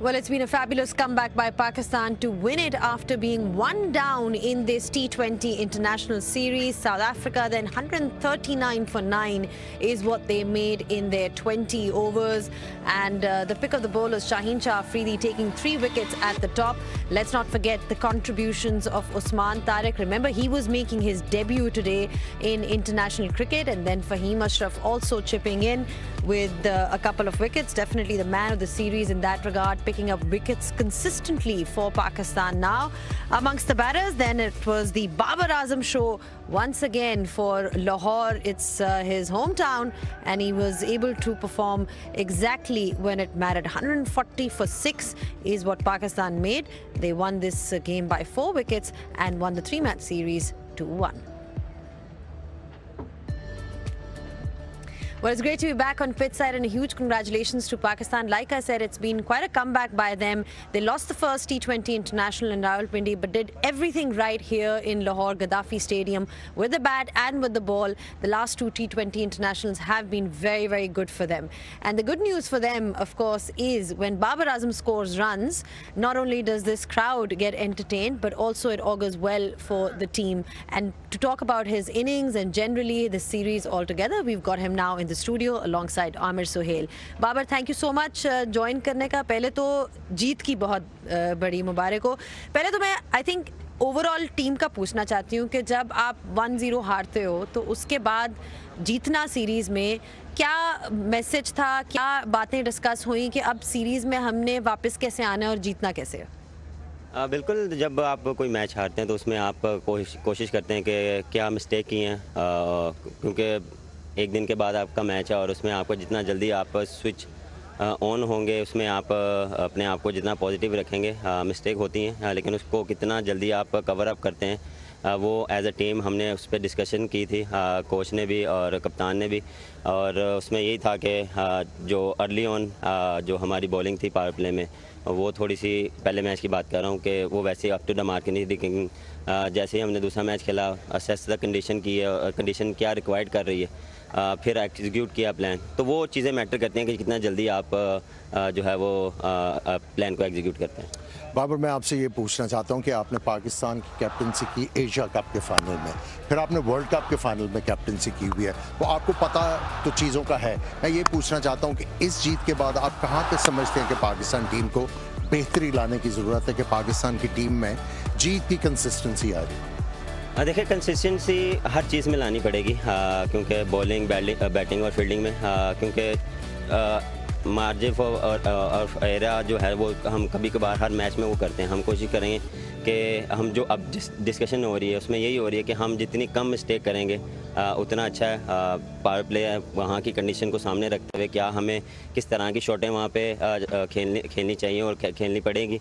Well, it's been a fabulous comeback by Pakistan to win it after being one down in this T20 international series. South Africa then 139 for 9 is what they made in their 20 overs. And the pick of the bowlers, Shaheen Shah Afridi, taking 3 wickets at the top. Let's not forget the contributions of Usman Tariq. Remember, he was making his debut today in international cricket. And then Fahim Ashraf also chipping in with a couple of wickets. Definitely the man of the series in that regard, picking up wickets consistently for Pakistan now. Amongst the batters, then it was the Babar Azam show once again for Lahore. It's his hometown, and he was able to perform exactly when it mattered. 140 for 6 is what Pakistan made. They won this game by 4 wickets and won the 3-match series 2-1. Well, it's great to be back on pitch side, and a huge congratulations to Pakistan. Like I said, it's been quite a comeback by them. They lost the first T20 international in Rawalpindi, but did everything right here in Lahore Gaddafi Stadium with the bat and with the ball. The last 2 T20 internationals have been very, very good for them. And the good news for them, of course, is when Babar Azam scores runs, not only does this crowd get entertained, but also it augurs well for the team. And to talk about his innings and generally the series altogether, we've got him now in the studio alongside Amir Sohail. Babar, thank you so much join करने का. पहले तो जीत की बहुत बड़ी मुबारक हो. पहले तो मैं I think ओवरऑल टीम का पूछना चाहती हूँ कि जब आप 1-0 हारते हो तो उसके बाद जीतना सीरीज़ में क्या मैसेज था, क्या बातें डिस्कस हुई कि अब सीरीज़ में हमने वापस कैसे आना है और जीतना कैसे है? बिल्कुल, जब आप कोई मैच हारते हैं तो उसमें आप कोशिश करते हैं कि क्या मिस्टेक की हैं, क्योंकि एक दिन के बाद आपका मैच है और उसमें आपको जितना जल्दी आप स्विच ऑन होंगे, उसमें आप अपने आप को जितना पॉजिटिव रखेंगे. मिस्टेक होती हैं, लेकिन उसको कितना जल्दी आप कवर अप करते हैं, वो एज अ टीम हमने उस पर डिस्कशन की थी, कोच ने भी और कप्तान ने भी. और उसमें यही था कि जो अर्ली ऑन जो हमारी बॉलिंग थी पावर प्ले में, वो थोड़ी सी, पहले मैच की बात कर रहा हूँ, कि वो वैसे अप टू द मार्क नहीं थी. जैसे ही हमने दूसरा मैच खेला, असेस द कंडीशन की है, कंडीशन क्या रिक्वायर्ड कर रही है, फिर एग्जीक्यूट किया प्लान. तो वो चीज़ें मैटर करती हैं कि कितना जल्दी आप जो है वो प्लान को एग्जीक्यूट करते हैं. बाबर, मैं आपसे ये पूछना चाहता हूँ कि आपने पाकिस्तान की कैप्टनसी की एशिया कप के फाइनल में, फिर आपने वर्ल्ड कप के फाइनल में कैप्टनसी की हुई है, वो आपको पता तो चीज़ों का है. मैं ये पूछना चाहता हूँ कि इस जीत के बाद आप कहाँ पे समझते हैं कि पाकिस्तान टीम को बेहतरी लाने की ज़रूरत है, कि पाकिस्तान की टीम में जीत की कंसिस्टेंसी आ रही है? देखिए, कंसिस्टेंसी हर चीज़ में लानी पड़ेगी, क्योंकि बॉलिंग, बैटिंग और फील्डिंग में, क्योंकि मार्जिन और एरा जो है वो हम कभी कभार हर मैच में वो करते हैं. हम कोशिश करेंगे कि हम जो अब डिस्कशन हो रही है उसमें यही हो रही है कि हम जितनी कम मिस्टेक करेंगे उतना अच्छा है. पावर प्ले वहाँ की कंडीशन को सामने रखते हुए क्या हमें किस तरह की शॉटें वहाँ पे खेलनी चाहिए और खेलनी पड़ेगी,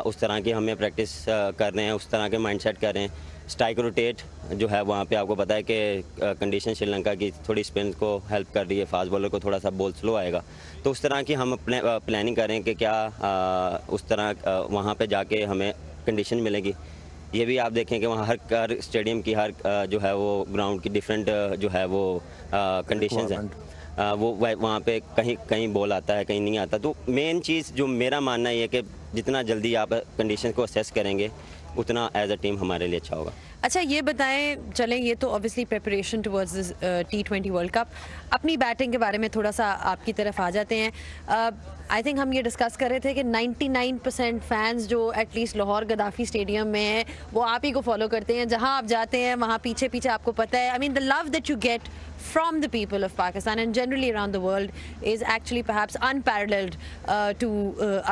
उस तरह की हमें प्रैक्टिस कर रहे हैं, उस तरह के माइंडसेट कर रहे हैं. स्ट्राइक रोटेट जो है वहाँ पे आपको पता है कि कंडीशन श्रीलंका की थोड़ी स्पिन को हेल्प कर रही है, फास्ट बॉलर को थोड़ा सा बॉल स्लो आएगा, तो उस तरह की हम प्लानिंग करें कि क्या उस तरह वहाँ पे जाके हमें कंडीशन मिलेगी. ये भी आप देखें कि वहाँ हर स्टेडियम की हर जो है वो ग्राउंड की डिफरेंट जो है वो कंडीशंस हैं, वो वहाँ पे कहीं बॉल आता है, कहीं नहीं आता. तो मेन चीज़ जो मेरा मानना है कि जितना जल्दी आप कंडीशन को असेस करेंगे उतना एज अ टीम हमारे लिए अच्छा होगा. अच्छा, ये बताएं, चलें, ये तो obviously preparation towards this T20 world cup. अपनी बैटिंग के बारे में थोड़ा सा आपकी तरफ आ जाते हैं. आई थिंक हम ये डिस्कस कर रहे थे कि 99% फैंस जो एटलीस्ट लाहौर गद्दाफी स्टेडियम में हैं वो आप ही को फॉलो करते हैं. जहाँ आप जाते हैं वहाँ पीछे पीछे आपको पता है, I mean the love that you get from the people of Pakistan and generally around the world is actually perhaps unparalleled to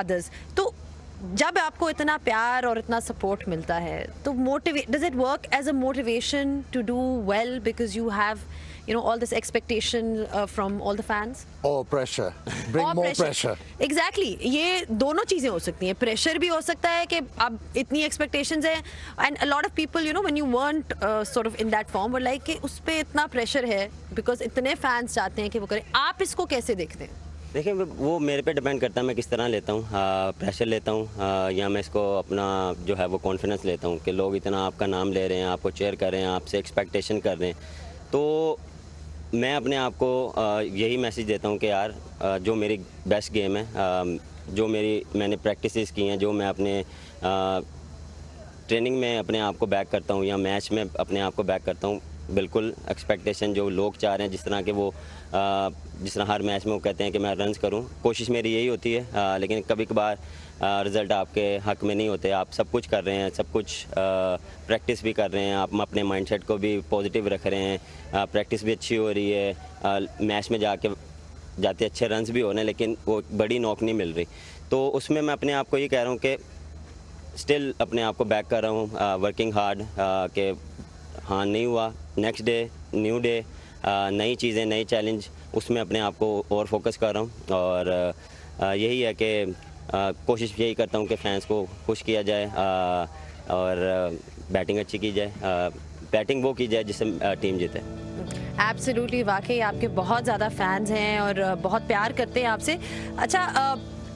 others. तो जब आपको इतना प्यार और इतना सपोर्ट मिलता है तो does it work as a motivation to do well because you have, you know, all this expectation from all the fans? Or pressure, bring or more pressure. Exactly, ये दोनों चीजें हो सकती हैं. प्रेशर भी हो सकता है कि अब इतनी expectations हैं, and a lot of people, you know, when you weren't sort of in that form were like कि उस पे इतना प्रेशर है because इतने fans चाहते हैं कि वो करें. आप इसको कैसे देखते हैं? देखिए, वो मेरे पे डिपेंड करता है मैं किस तरह लेता हूँ. प्रेशर लेता हूँ या मैं इसको अपना जो है वो कॉन्फिडेंस लेता हूँ कि लोग इतना आपका नाम ले रहे हैं, आपको चेयर कर रहे हैं, आपसे एक्सपेक्टेशन कर रहे हैं. तो मैं अपने आप को यही मैसेज देता हूँ कि यार जो मेरी बेस्ट गेम है जो मैंने प्रैक्टिसेस की हैं, जो मैं अपने ट्रेनिंग में अपने आप को बैक करता हूँ या मैच में अपने आप को बैक करता हूँ, बिल्कुल एक्सपेक्टेशन जो लोग चाह रहे हैं, जिस तरह के वो जिस तरह हर मैच में वो कहते हैं कि मैं रन्स करूं, कोशिश मेरी यही होती है। लेकिन कभी कभार रिज़ल्ट आपके हक में नहीं होते। आप सब कुछ कर रहे हैं, सब कुछ प्रैक्टिस भी कर रहे हैं, आप अपने माइंडसेट को भी पॉजिटिव रख रहे हैं, प्रैक्टिस भी अच्छी हो रही है, मैच में जाते अच्छे रन्स भी हो रहे हैं, लेकिन वो बड़ी नॉक नहीं मिल रही। तो उसमें मैं अपने आप को ये कह रहा हूँ कि स्टिल अपने आप को बैक कर रहा हूँ, वर्किंग हार्ड, कि हाँ नहीं हुआ, नेक्स्ट डे न्यू डे, नई चीज़ें, नई चैलेंज, उसमें अपने आप को और फोकस कर रहा हूँ। और यही है कि कोशिश यही करता हूँ कि फैंस को खुश किया जाए और बैटिंग अच्छी की जाए, बैटिंग वो की जाए जिससे टीम जीते। एब्सोल्युटली, वाकई आपके बहुत ज़्यादा फैंस हैं और बहुत प्यार करते हैं आपसे। अच्छा,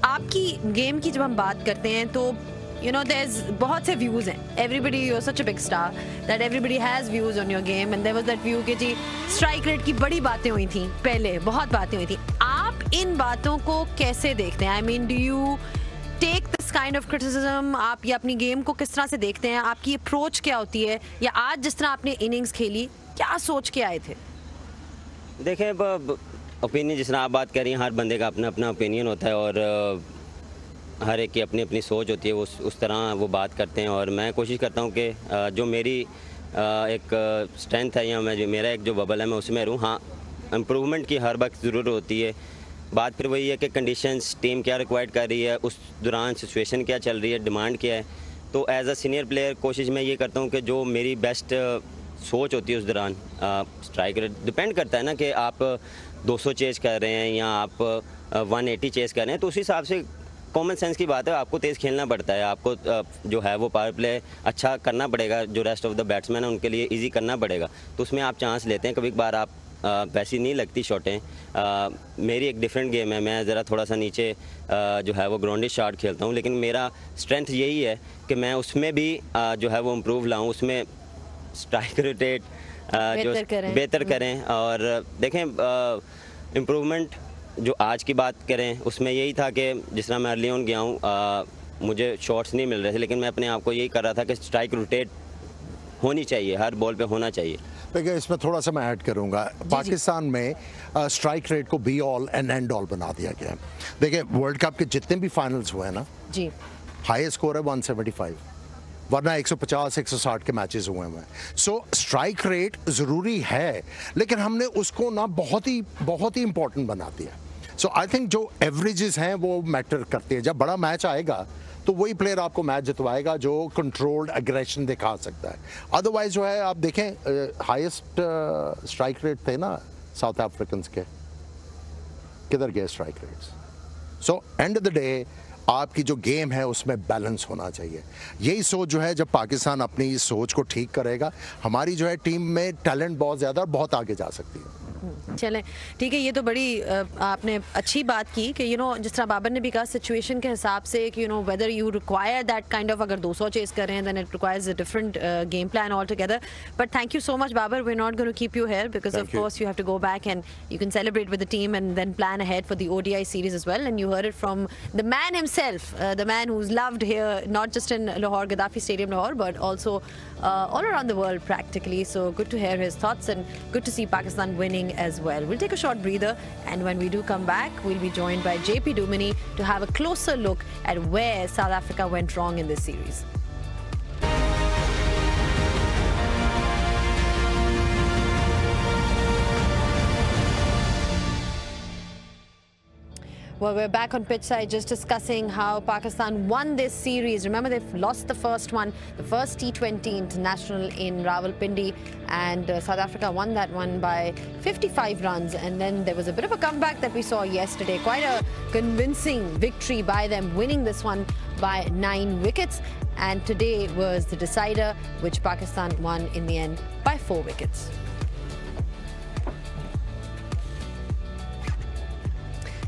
आपकी गेम की जब हम बात करते हैं तो you know there's बहुत से व्यूज़ हैं, everybody, you're such a big star that everybody has views on your game, and there was that view कि जी स्ट्राइक रेट की बड़ी बातें हुई थी, पहले बहुत बातें हुई थी। आप इन बातों को कैसे देखते हैं? I mean, do you take this kind of criticism? आप ये अपनी गेम को किस तरह से देखते हैं? आपकी अप्रोच क्या होती है? या आज जिस तरह आपने इनिंग्स खेली, क्या सोच के आए थे? देखें, ओपिनियन जिस तरह आप बात कर रही हैं, हर बंदे का अपना अपना ओपिनियन होता है और हर एक की अपनी अपनी सोच होती है, वो उस तरह वो बात करते हैं। और मैं कोशिश करता हूँ कि जो मेरी एक स्ट्रेंथ है या मेरा एक जो बबल है, मैं उसमें रहूँ। हाँ, इम्प्रूवमेंट की हर वक्त ज़रूरत होती है। बात फिर वही है कि कंडीशंस, टीम क्या रिक्वायर्ड कर रही है, उस दौरान सिचुएशन क्या चल रही है, डिमांड क्या है। तो एज अ सीनियर प्लेयर कोशिश मैं ये करता हूँ कि जो मेरी बेस्ट सोच होती है उस दौरान, स्ट्राइक रेट डिपेंड करता है ना कि आप 200 चेज़ कर रहे हैं या आप 180 चेज़ कर रहे हैं, तो उस हिसाब से कॉमन सेंस की बात है, आपको तेज़ खेलना पड़ता है, आपको जो है वो पावर प्ले अच्छा करना पड़ेगा, जो रेस्ट ऑफ द बैट्समैन है उनके लिए इजी करना पड़ेगा। तो उसमें आप चांस लेते हैं, कभी कभार आप वैसी नहीं लगती शॉटें। मेरी एक डिफरेंट गेम है, मैं ज़रा थोड़ा सा नीचे जो है वो ग्राउंडिश शॉट खेलता हूँ, लेकिन मेरा स्ट्रेंथ यही है कि मैं उसमें भी जो है वो इम्प्रूव लाऊँ, उसमें स्ट्राइक रेट जो बेहतर करें। और देखें, इम्प्रूवमेंट जो आज की बात करें उसमें यही था कि जिस तरह मैं अर्ली ऑन गया हूँ, मुझे शॉट्स नहीं मिल रहे थे, लेकिन मैं अपने आप को यही कर रहा था कि स्ट्राइक रोटेट होनी चाहिए, हर बॉल पे होना चाहिए। देखिए, इसमें थोड़ा सा मैं ऐड करूंगा, पाकिस्तान में स्ट्राइक रेट को be all and and all बना दिया गया है। देखिए, वर्ल्ड कप के जितने भी फाइनल्स हुए हैं ना जी, हाईएस्ट स्कोर है 175, वरना 150 160 के मैचेस हुए हैं। सो स्ट्राइक रेट ज़रूरी है, लेकिन हमने उसको ना बहुत ही इंपॉर्टेंट बना दिया। सो आई थिंक जो एवरेजेस हैं वो मैटर करते हैं। जब बड़ा मैच आएगा तो वही प्लेयर आपको मैच जितवाएगा जो कंट्रोल्ड एग्रेशन दिखा सकता है। अदरवाइज जो है, आप देखें, हाईएस्ट स्ट्राइक रेट थे ना साउथ अफ्रीकन के, किधर गए strike rates? So end of the day आपकी जो गेम है उसमें बैलेंस होना चाहिए। यही सोच जो है, जब पाकिस्तान अपनी इस सोच को ठीक करेगा, हमारी जो है टीम में टैलेंट बहुत ज़्यादा और बहुत आगे जा सकती है। चलें, ठीक है, ये तो बड़ी आपने अच्छी बात की कि जिस तरह बाबर ने भी कहा, सिचुएशन के हिसाब से कि whether you require that kind of, अगर 200 चेस कर रहे हैं then it requires a different game plan all together. But thank you so much Babar, we are not going to keep you here because of course you have to go back and you can celebrate with the team and then plan ahead for the ODI series as well. And you heard it from the man himself, the man who is loved here not just in Lahore, Gaddafi Stadium Lahore, but also all around the world practically. So good to hear his thoughts and good to see Pakistan winning as well. We'll take a short breather, and when we do come back, we'll be joined by JP Dumini to have a closer look at where South Africa went wrong in this series. Well, we're back on pitch side just discussing how Pakistan won this series. Remember, they've lost the first one, the first T20 international in Rawalpindi, and South Africa won that one by 55 runs. And then there was a bit of a comeback that we saw yesterday. Quite a convincing victory by them, winning this one by 9 wickets. And today was the decider, which Pakistan won in the end by 4 wickets.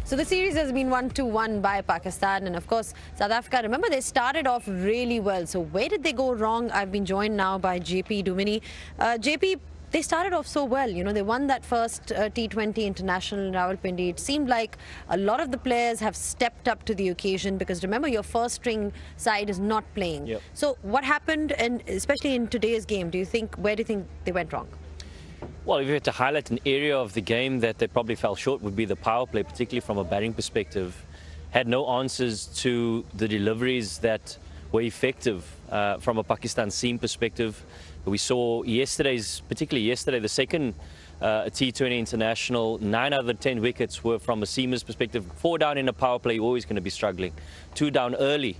So the series has been 1-1 by Pakistan, and of course South Africa, remember, they started off really well. So where did they go wrong? I've been joined now by JP Dumini. JP, they started off so well. You know, they won that first T20 international in Rawalpindi. It seemed like a lot of the players have stepped up to the occasion, because remember, your first string side is not playing. Yep. So what happened, and especially in today's game, where do you think they went wrong? Well, if you had to highlight an area of the game that they probably fell short, would be the power play, particularly from a batting perspective. Had no answers to the deliveries that were effective from a Pakistan seam perspective. We saw particularly yesterday, the second T20 international, 9 out of the 10 wickets were from a seamer's perspective. 4 down in a power play, you're always going to be struggling. 2 down early.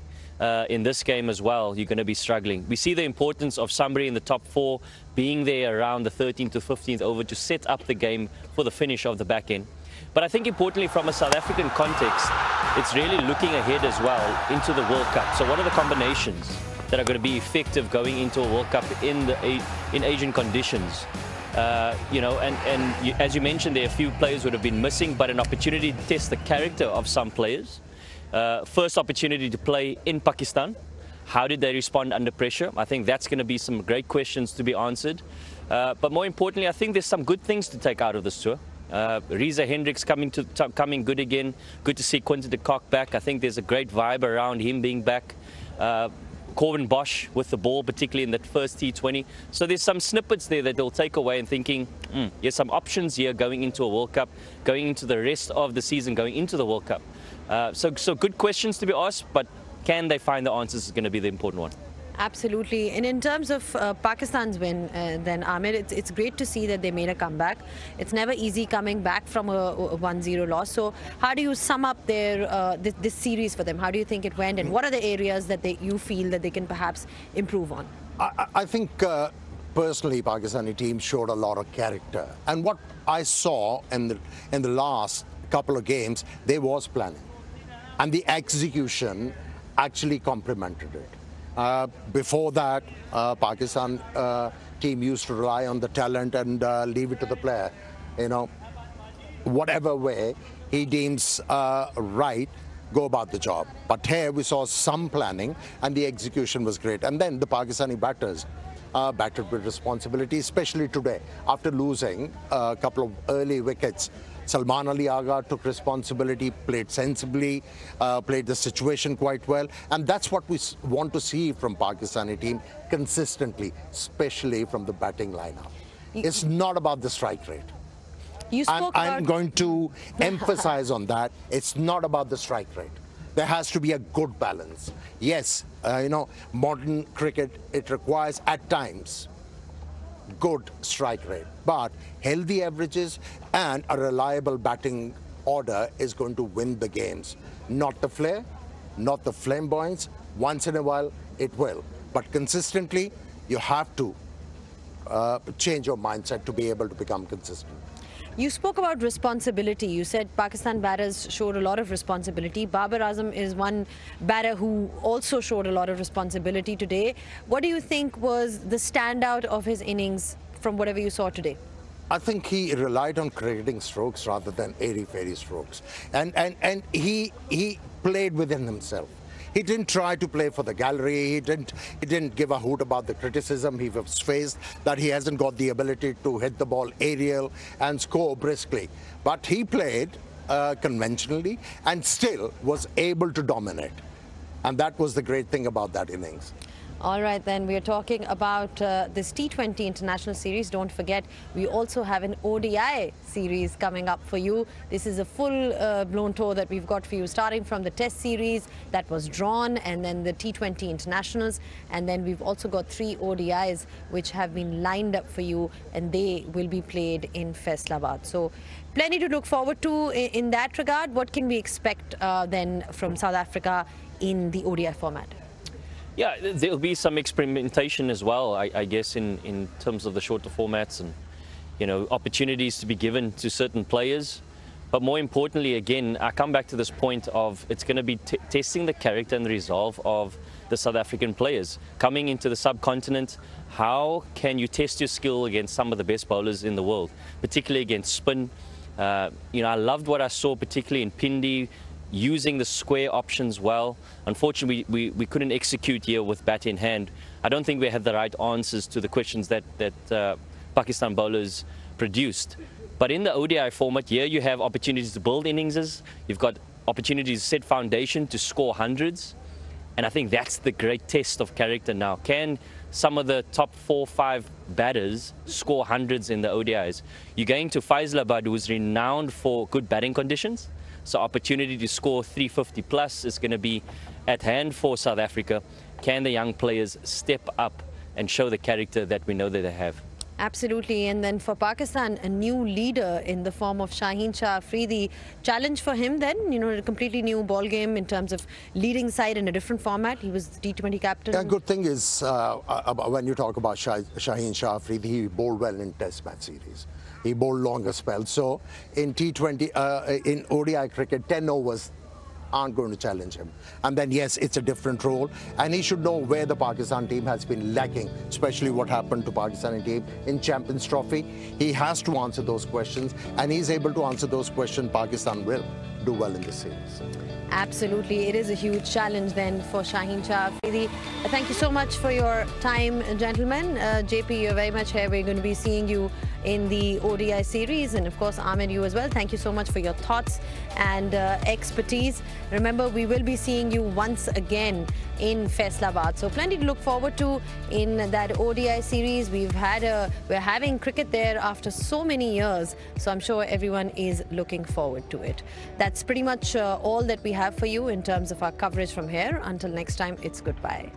In this game as well, you're going to be struggling. We see the importance of somebody in the top 4 being there around the 13th to 15th over to set up the game for the finish of the back end. But I think importantly, from a South African context, it's really looking ahead as well into the World Cup. So what are the combinations that are going to be effective going into a World Cup in Asian conditions? You know, as you mentioned, there are a few players would have been missing, but an opportunity to test the character of some players. First opportunity to play in Pakistan. How did they respond under pressure? I think that's going to be some great questions to be answered. But more importantly, I think there's some good things to take out of this tour. Reza Hendricks coming good again. Good to see Quinton de Kock back. I think there's a great vibe around him being back. Corwin Bosch with the ball, particularly in that first T20. So there's some snippets there that they'll take away and thinking, there's some options here going into a World Cup, going into the rest of the season, going into the World Cup. So good questions to be asked, but can they find the answers is going to be the important one. Absolutely. And in terms of Pakistan's win, then Amir, it's great to see that they made a comeback. It's never easy coming back from a 1-0 loss. So how do you sum up their this series for them? How do you think it went, and what are the areas that you feel that they can perhaps improve on? I think personally, Pakistani team showed a lot of character, and what I saw in the last couple of games, there was planning, and the execution actually complemented it. Before that, Pakistan team used to rely on the talent and leave it to the player. You know, whatever way he deems right, go about the job. But here we saw some planning, and the execution was great. And then the Pakistani batters batted with responsibility, especially today. After losing a couple of early wickets, Salman Ali Agha took responsibility, played sensibly, played the situation quite well. And that's what we want to see from Pakistani team consistently, especially from the batting lineup. It's not about the strike rate. I'm going to emphasize on that. It's not about the strike rate. There has to be a good balance. Yes, you know, modern cricket, it requires at times good strike rate, but healthy averages and a reliable batting order is going to win the games. Not the flair, not the flamboyance. Once in a while, it will. But consistently, you have to change your mindset to be able to become consistent. You spoke about responsibility. You said Pakistan batters showed a lot of responsibility. Babar Azam is one batter who also showed a lot of responsibility today. What do you think was the standout of his innings from whatever you saw today? I think he relied on creating strokes rather than airy-fairy strokes. And he played within himself. He didn't try to play for the gallery. He didn't give a hoot about the criticism he was faced, that he hasn't got the ability to hit the ball aerial and score briskly. But he played conventionally and still was able to dominate. And that was the great thing about that innings. All right, then, we are talking about this T20 International Series. Don't forget, we also have an ODI series coming up for you. This is a full-blown tour that we've got for you, starting from the Test Series that was drawn, and then the T20 Internationals. And then we've also got 3 ODIs which have been lined up for you, and they will be played in Faisalabad. So plenty to look forward to in that regard. What can we expect then from South Africa in the ODI format? Yeah, there'll be some experimentation as well, I guess, in terms of the shorter formats and, you know, opportunities to be given to certain players. But more importantly, again, I come back to this point of it's going to be testing the character and the resolve of the South African players. Coming into the subcontinent, how can you test your skill against some of the best bowlers in the world, particularly against spin? You know, I loved what I saw, particularly in Pindi, using the square options well. Unfortunately, we couldn't execute here with bat in hand. I don't think we had the right answers to the questions that Pakistan bowlers produced. But in the ODI format, here you have opportunities to build innings, you've got opportunities to set foundation to score hundreds, and I think that's the great test of character now. Can some of the top 4 or 5 batters score hundreds in the ODIs? You're going to Faisalabad, who's renowned for good batting conditions, so opportunity to score 350 plus is going to be at hand for South Africa. Can the young players step up and show the character that we know that they have? Absolutely. And then for Pakistan, a new leader in the form of Shaheen Shah Afridi. Challenge for him then, a completely new ball game in terms of leading side in a different format. He was the T20 captain. Yeah, good thing is, when you talk about Shaheen Shah Afridi, he bowled well in Test match series. He bowled longer spells. So in T20, in ODI cricket, 10 overs aren't going to challenge him. And then, yes, it's a different role. And he should know where the Pakistan team has been lacking, especially what happened to Pakistani team in Champions Trophy. He has to answer those questions, and he's able to answer those questions. Pakistan will do well in this series. Absolutely. It is a huge challenge then for Shaheen Shah Afridi. Thank you so much for your time, gentlemen. JP, you're very much here. We're going to be seeing you in the ODI series, and of course Ahmed, you as well. Thank you so much for your thoughts and expertise. Remember, we will be seeing you once again in Faisalabad, so plenty to look forward to in that ODI series. We're having cricket there after so many years, so I'm sure everyone is looking forward to it. That's pretty much all that we have for you in terms of our coverage from here. Until next time, it's goodbye.